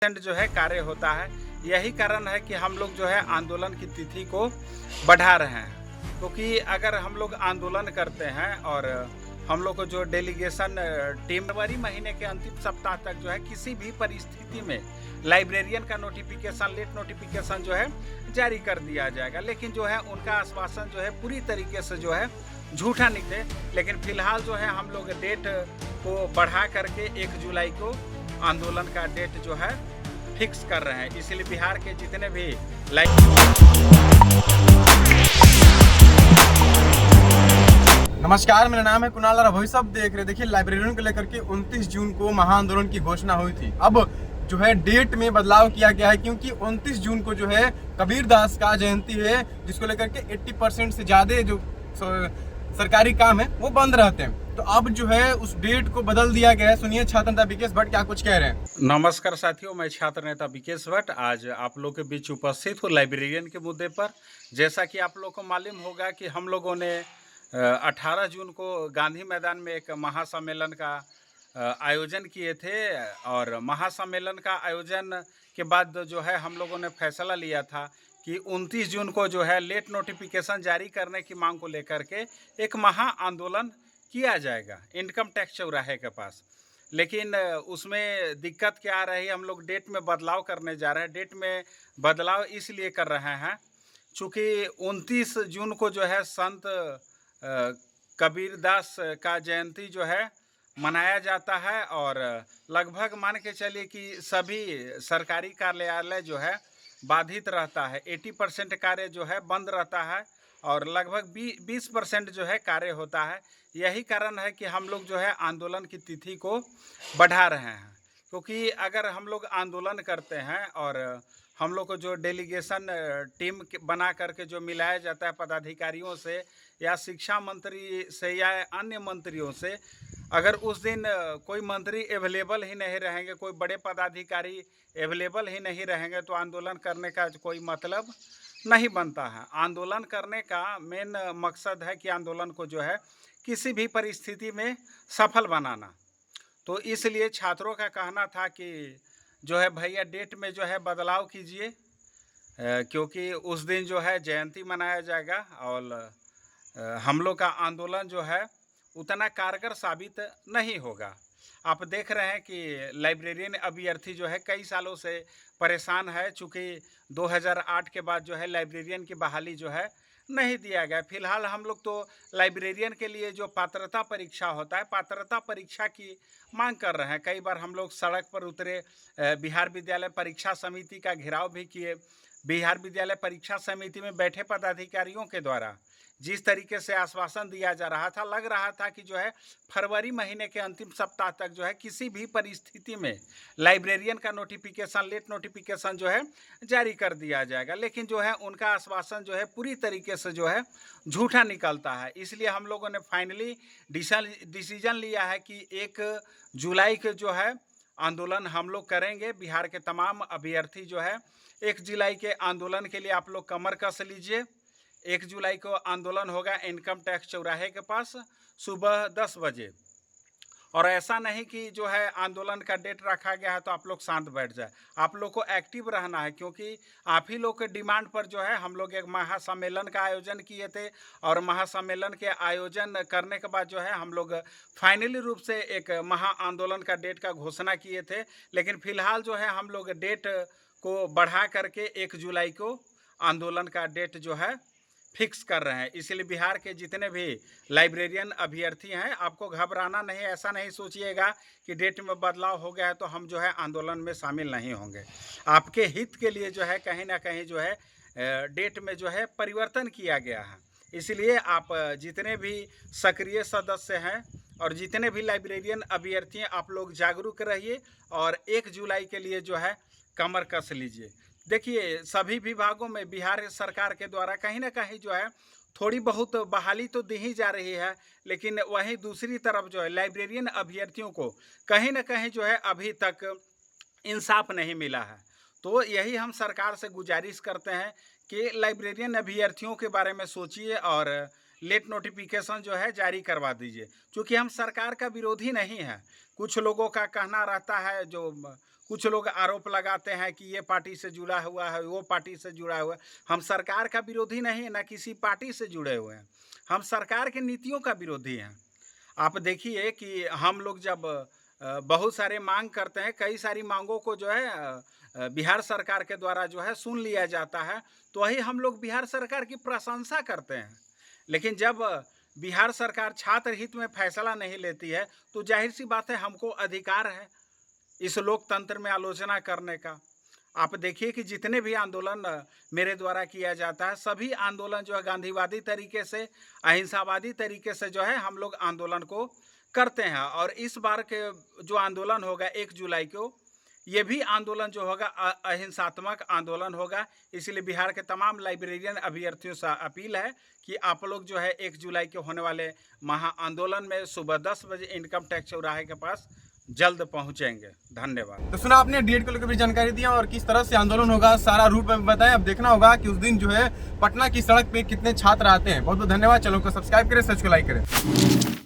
जो है कार्य होता है। यही कारण है कि हम लोग जो है आंदोलन की तिथि को बढ़ा रहे हैं, क्योंकि अगर हम लोग आंदोलन करते हैं और हम लोग को जो डेलीगेशन टीम फरवरी महीने के अंतिम सप्ताह तक जो है किसी भी परिस्थिति में लाइब्रेरियन का नोटिफिकेशन, लेट नोटिफिकेशन जो है जारी कर दिया जाएगा। लेकिन जो है उनका आश्वासन जो है पूरी तरीके से जो है झूठा निकले। लेकिन फिलहाल जो है हम लोग डेट को बढ़ा करके 1 जुलाई को आंदोलन का डेट जो है फिक्स कर रहे हैं। इसलिए बिहार के जितने भी नमस्कार, मेरा नाम है कुणाल और अभी सब देख रहे। देखिए, लाइब्रेरियन को लेकर के 29 जून को महाआंदोलन की घोषणा हुई थी। अब जो है डेट में बदलाव किया गया है, क्योंकि 29 जून को जो है कबीर दास का जयंती है, जिसको लेकर के 80% से ज्यादा जो सरकारी काम है वो बंद रहते हैं। तो अब जो है उस डेट को बदल दिया गया है। सुनिए छात्र नेता विकेश भट्ट क्या कुछ कह रहे हैं। नमस्कार साथियों, मैं छात्र नेता विकेश भट्ट आज आप लोग के बीच उपस्थित हूँ लाइब्रेरियन के मुद्दे पर। जैसा कि आप लोग को मालूम होगा कि हम लोगों ने 18 जून को गांधी मैदान में एक महासम्मेलन का आयोजन किए थे और महासम्मेलन का आयोजन के बाद जो है हम लोगों ने फैसला लिया था कि 29 जून को जो है लेट नोटिफिकेशन जारी करने की मांग को लेकर के एक महा आंदोलन किया जाएगा इनकम टैक्स चौराहे के पास। लेकिन उसमें दिक्कत क्या आ रही है, हम लोग डेट में बदलाव करने जा रहे हैं। डेट में बदलाव इसलिए कर रहे हैं चूँकि 29 जून को जो है संत कबीर दास का जयंती जो है मनाया जाता है और लगभग मान के चलिए कि सभी सरकारी कार्यालय जो है बाधित रहता है। 80% कार्य जो है बंद रहता है और लगभग 20% जो है कार्य होता है। यही कारण है कि हम लोग जो है आंदोलन की तिथि को बढ़ा रहे हैं, क्योंकि अगर हम लोग आंदोलन करते हैं और हम लोग को जो डेलीगेशन टीम बना करके जो मिलाया जाता है पदाधिकारियों से या शिक्षा मंत्री से या अन्य मंत्रियों से, अगर उस दिन कोई मंत्री अवेलेबल ही नहीं रहेंगे, कोई बड़े पदाधिकारी अवेलेबल ही नहीं रहेंगे, तो आंदोलन करने का कोई मतलब नहीं बनता है। आंदोलन करने का मेन मकसद है कि आंदोलन को जो है किसी भी परिस्थिति में सफल बनाना। तो इसलिए छात्रों का कहना था कि जो है भैया डेट में जो है बदलाव कीजिए, क्योंकि उस दिन जो है जयंती मनाया जाएगा और हम लोग का आंदोलन जो है उतना कारगर साबित नहीं होगा। आप देख रहे हैं कि लाइब्रेरियन अभ्यर्थी जो है कई सालों से परेशान है, चूँकि 2008 के बाद जो है लाइब्रेरियन की बहाली जो है नहीं दिया गया। फिलहाल हम लोग तो लाइब्रेरियन के लिए जो पात्रता परीक्षा होता है, पात्रता परीक्षा की मांग कर रहे हैं। कई बार हम लोग सड़क पर उतरे, बिहार विद्यालय परीक्षा समिति का घेराव भी किए। बिहार विद्यालय परीक्षा समिति में बैठे पदाधिकारियों के द्वारा जिस तरीके से आश्वासन दिया जा रहा था, लग रहा था कि जो है फरवरी महीने के अंतिम सप्ताह तक जो है किसी भी परिस्थिति में लाइब्रेरियन का नोटिफिकेशन, लेट नोटिफिकेशन जो है जारी कर दिया जाएगा। लेकिन जो है उनका आश्वासन जो है पूरी तरीके से जो है झूठा निकलता है। इसलिए हम लोगों ने फाइनली डिसीजन लिया है कि 1 जुलाई के जो है आंदोलन हम लोग करेंगे। बिहार के तमाम अभ्यर्थी जो है 1 जुलाई के आंदोलन के लिए आप लोग कमर कस लीजिए। 1 जुलाई को आंदोलन होगा इनकम टैक्स चौराहे के पास सुबह 10 बजे। और ऐसा नहीं कि जो है आंदोलन का डेट रखा गया है तो आप लोग शांत बैठ जाए। आप लोग को एक्टिव रहना है, क्योंकि आप ही लोग के डिमांड पर जो है हम लोग एक महासम्मेलन का आयोजन किए थे और महासम्मेलन के आयोजन करने के बाद जो है हम लोग फाइनली रूप से एक महा आंदोलन का डेट का घोषणा किए थे। लेकिन फिलहाल जो है हम लोग डेट को बढ़ा करके 1 जुलाई को आंदोलन का डेट जो है फिक्स कर रहे हैं। इसलिए बिहार के जितने भी लाइब्रेरियन अभ्यर्थी हैं, आपको घबराना नहीं। ऐसा नहीं सोचिएगा कि डेट में बदलाव हो गया है तो हम जो है आंदोलन में शामिल नहीं होंगे। आपके हित के लिए जो है कहीं ना कहीं जो है डेट में जो है परिवर्तन किया गया है। इसलिए आप जितने भी सक्रिय सदस्य हैं और जितने भी लाइब्रेरियन अभ्यर्थी हैं, आप लोग जागरूक रहिए और 1 जुलाई के लिए जो है कमर कस लीजिए। देखिए, सभी विभागों में बिहार सरकार के द्वारा कहीं ना कहीं जो है थोड़ी बहुत बहाली तो दी ही जा रही है, लेकिन वहीं दूसरी तरफ जो है लाइब्रेरियन अभ्यर्थियों को कहीं ना कहीं जो है अभी तक इंसाफ नहीं मिला है। तो यही हम सरकार से गुजारिश करते हैं कि लाइब्रेरियन अभ्यर्थियों के बारे में सोचिए और लेट नोटिफिकेशन जो है जारी करवा दीजिए। क्योंकि हम सरकार का विरोधी नहीं है। कुछ लोगों का कहना रहता है, जो कुछ लोग आरोप लगाते हैं कि ये पार्टी से जुड़ा हुआ है, वो पार्टी से जुड़ा हुआ है। हम सरकार का विरोधी नहीं है, ना किसी पार्टी से जुड़े हुए हैं। हम सरकार की नीतियों का विरोधी हैं। आप देखिए कि हम लोग जब बहुत सारे मांग करते हैं, कई सारी मांगों को जो है बिहार सरकार के द्वारा जो है सुन लिया जाता है, तो वही हम लोग बिहार सरकार की प्रशंसा करते हैं। लेकिन जब बिहार सरकार छात्र हित में फैसला नहीं लेती है, तो जाहिर सी बात है हमको अधिकार है इस लोकतंत्र में आलोचना करने का। आप देखिए कि जितने भी आंदोलन मेरे द्वारा किया जाता है, सभी आंदोलन जो है गांधीवादी तरीके से, अहिंसावादी तरीके से जो है हम लोग आंदोलन को करते हैं। और इस बार के जो आंदोलन होगा 1 जुलाई को, ये भी आंदोलन जो होगा अहिंसात्मक आंदोलन होगा। इसलिए बिहार के तमाम लाइब्रेरियन अभ्यर्थियों से अपील है कि आप लोग जो है 1 जुलाई के होने वाले महा आंदोलन में सुबह 10 बजे इनकम टैक्स चौराहे के पास जल्द पहुंचेंगे। धन्यवाद। तो सुना आपने डीएड को लेकर भी जानकारी दिया और किस तरह से आंदोलन होगा, सारा रूप में बताया। अब देखना होगा कि उस दिन जो है पटना की सड़क पे कितने छात्र आते हैं। बहुत बहुत धन्यवाद। चैनल को सब्सक्राइब करें, सच को लाइक करें।